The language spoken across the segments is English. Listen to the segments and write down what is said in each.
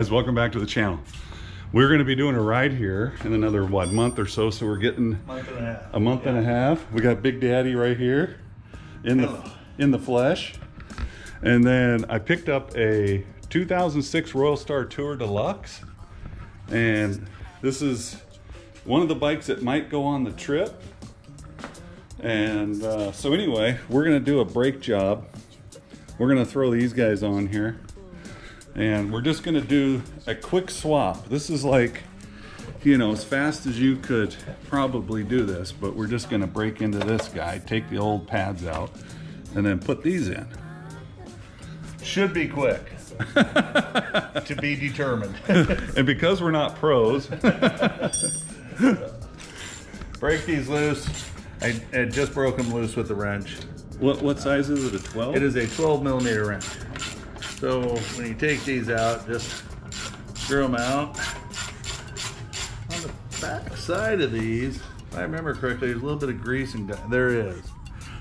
Welcome back to the channel. We're going to be doing a ride here in another month or so. So we're getting a month and a half. We got Big Daddy right here in the flesh, and then I picked up a 2006 Royal Star Tour Deluxe, and this is one of the bikes that might go on the trip. And so anyway, we're going to do a brake job. We're going to throw these guys on here, and we're just going to do a quick swap. This is like, you know, as fast as you could probably do this, but we're just going to break into this guy, take the old pads out, and then put these in. Should be quick. To be determined. And because we're not pros, break these loose. I just broke them loose with the wrench. What size is it? A 12? It is a 12mm wrench. So when you take these out, just screw them out. On the back side of these, if I remember correctly, there's a little bit of grease and there it is.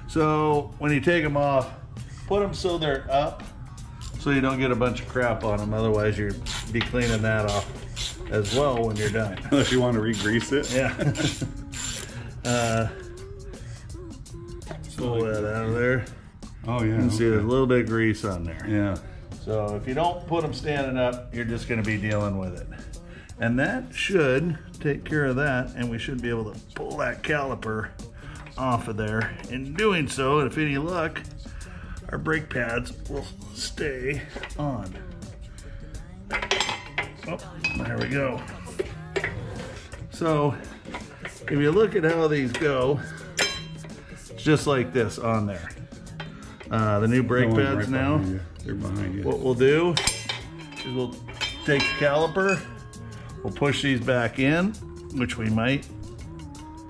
So when you take them off, put them so they're up, so you don't get a bunch of crap on them. Otherwise, you'd be cleaning that off as well when you're done. Unless you want to re-grease it. Yeah. Pull that out of there. Oh yeah. You can see there's a little bit of grease on there. Yeah. So if you don't put them standing up, you're just going to be dealing with it. And that should take care of that, and we should be able to pull that caliper off of there. In doing so, if any luck, our brake pads will stay on. Oh, there we go. So if you look at how these go, it's just like this on there. The new brake pads now, they're behind you. What we'll do is we'll take the caliper, we'll push these back in, which we might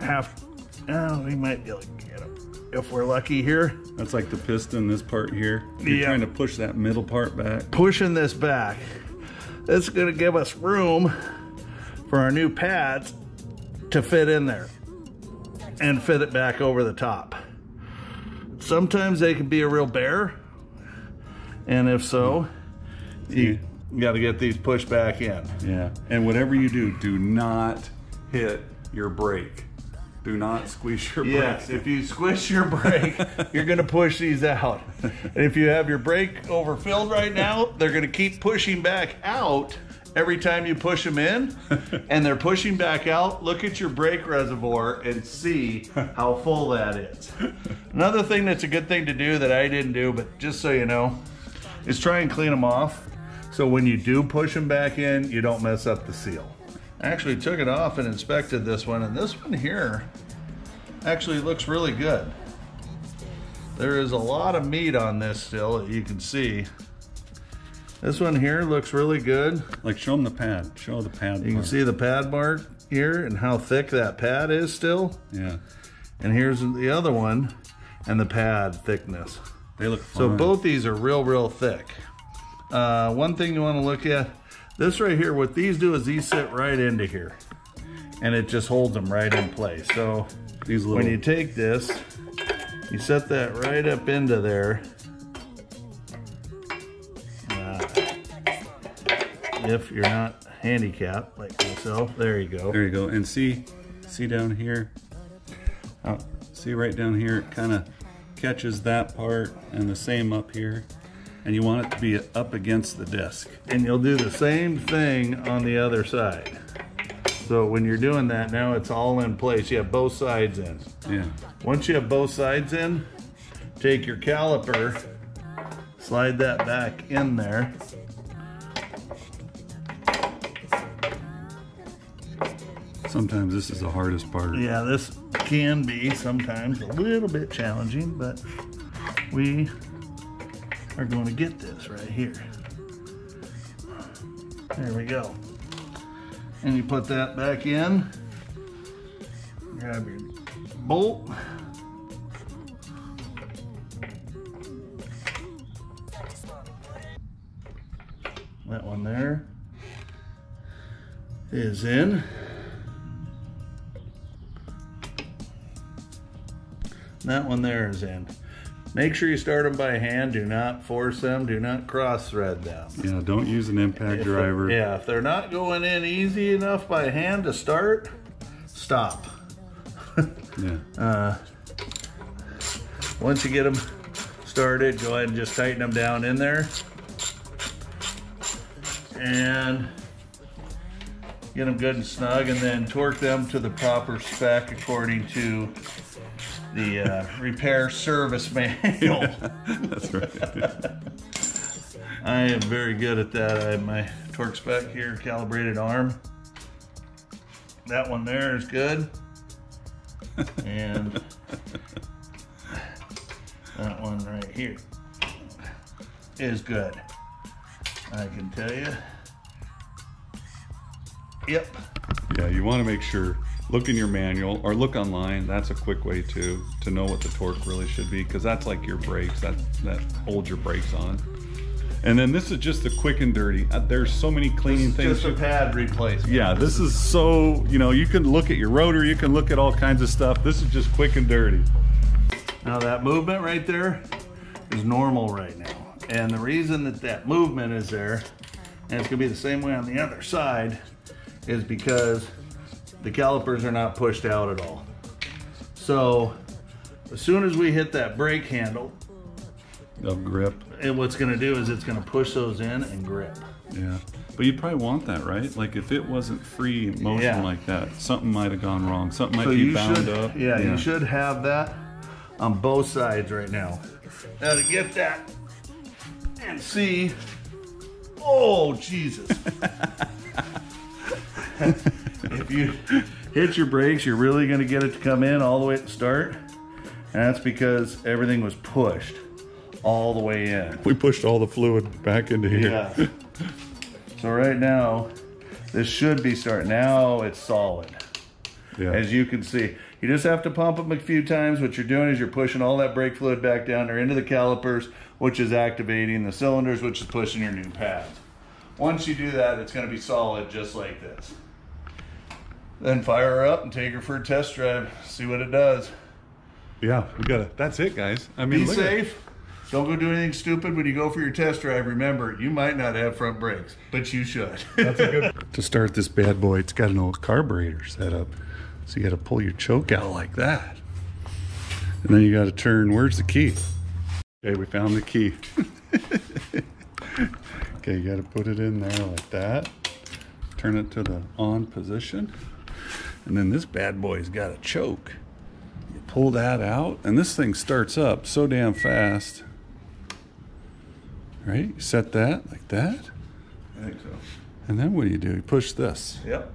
have, we might be able to get them if we're lucky here. That's like the piston, this part here. You're trying to push that middle part back. Pushing this back. It's going to give us room for our new pads to fit in there and fit it back over the top. Sometimes they can be a real bear, and if so, you got to get these pushed back in. Yeah, and whatever you do, do not hit your brake. Do not squeeze your brake. Yes, if you squish your brake, you're going to push these out. And if you have your brake overfilled right now, they're going to keep pushing back out every time you push them in, and they're pushing back out. Look at your brake reservoir and see how full that is. Another thing that's a good thing to do that I didn't do, but just so you know, is try and clean them off. So when you do push them back in, you don't mess up the seal. I actually took it off and inspected this one, and this one here actually looks really good. There is a lot of meat on this still that you can see. This one here looks really good. Like, show them the pad. Show the pad. You can see the pad mark here and how thick that pad is still. Yeah. And here's the other one and the pad thickness. They look fine. So both these are real thick. One thing you want to look at, this right here, what these do is these sit right into here, and it just holds them right in place. So when you take this, you set that right up into there. If you're not handicapped like myself, there you go. There you go. And see down here, see right down here, it kind of catches that part, and the same up here. And you want it to be up against the disc. And you'll do the same thing on the other side. So when you're doing that, now it's all in place. You have both sides in. Yeah. Once you have both sides in, take your caliper, slide that back in there. Sometimes this is the hardest part. Yeah, this can be sometimes a little bit challenging, but we are going to get this right here. There we go. And you put that back in, grab your bolt, that one there is in. That one there is in. Make sure you start them by hand. Do not force them. Do not cross thread them. Yeah, don't use an impact driver. Yeah, if they're not going in easy enough by hand to start, stop. Yeah. Once you get them started, go ahead and just tighten them down in there. And get them good and snug, and then torque them to the proper spec according to the repair service manual. That's right. I am very good at that. I have my torque spec here, calibrated arm. That one there is good. And that one right here is good. I can tell you. Yep. Yeah, you want to make sure, look in your manual or look online. That's a quick way to know what the torque really should be, because that's like your brakes. That holds your brakes on. And then this is just the quick and dirty. There's so many cleaning things. Just a pad replacement. Yeah, this is so, you know, you can look at your rotor, you can look at all kinds of stuff. This is just quick and dirty. Now that movement right there is normal right now. And the reason that that movement is there, and it's gonna be the same way on the other side, is because the calipers are not pushed out at all. So as soon as we hit that brake handle, They'll grip. and what's gonna do is it's gonna push those in and grip. Yeah, but you'd probably want that, right? Like if it wasn't free motion Yeah. like that, something might have gone wrong. Something might So be you bound should, up. yeah, you should have that on both sides right now. Now to get that and see, oh Jesus. If you hit your brakes, you're really gonna get it to come in all the way at the start. And that's because everything was pushed all the way in. We pushed all the fluid back into here. Yeah. So right now, this should be starting. Now it's solid. Yeah. As you can see, you just have to pump them a few times. What you're doing is you're pushing all that brake fluid back down there into the calipers, which is activating the cylinders, which is pushing your new pads. Once you do that, it's going to be solid just like this. Then fire her up and take her for a test drive. See what it does. Yeah, we got it. That's it, guys. I mean, Be look at it. safe. Don't go do anything stupid when you go for your test drive. Remember, you might not have front brakes, but you should. That's a good. To start this bad boy, it's got an old carburetor set up. So you got to pull your choke out like that. And then you got to turn, where's the key? Okay, we found the key. Okay, you got to put it in there like that. Turn it to the on position. And then this bad boy's got a choke. You pull that out, and this thing starts up so damn fast. Right? You set that like that. I think so. And then what do? You push this. Yep.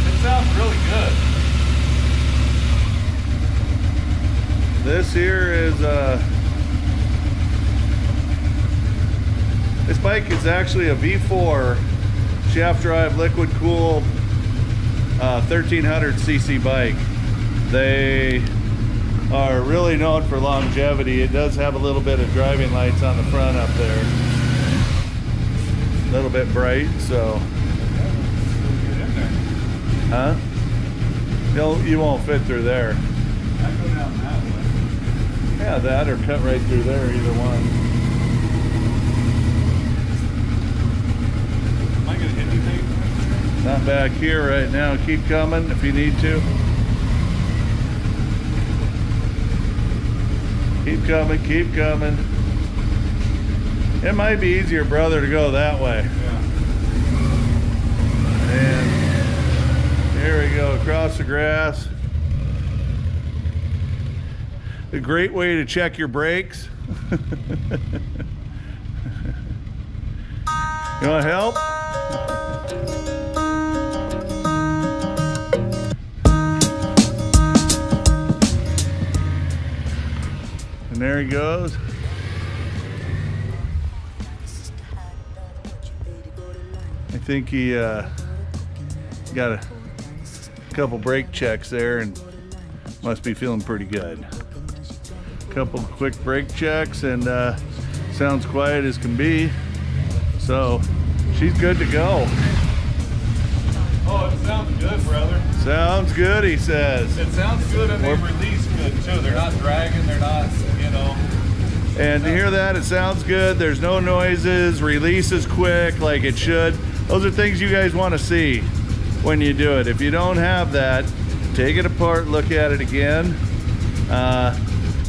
It sounds really good. This here is this bike is actually a V4 shaft drive liquid cooled 1300cc bike. They are really known for longevity. It does have a little bit of driving lights on the front up there. A little bit bright, so. Huh? You won't fit through there. I go down that way. Yeah, that or cut right through there, either one. Am I gonna hit anything? Not back here right now. Keep coming if you need to. Keep coming, keep coming. It might be easier, brother, to go that way. Yeah. And here we go, across the grass. A great way to check your brakes. You want help? And there he goes. I think he got a couple brake checks there and must be feeling pretty good. Couple quick brake checks and sounds quiet as can be. So she's good to go. Oh, it sounds good, brother. Sounds good, he says. It sounds good, and they release good too. They're not dragging, they're not, you know. And to hear that, it sounds good. There's no noises, release is quick like it should. Those are things you guys want to see when you do it. If you don't have that, take it apart, look at it again.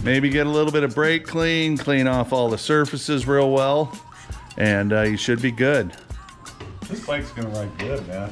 Maybe get a little bit of brake clean off all the surfaces real well, and you should be good. This bike's gonna ride good, man.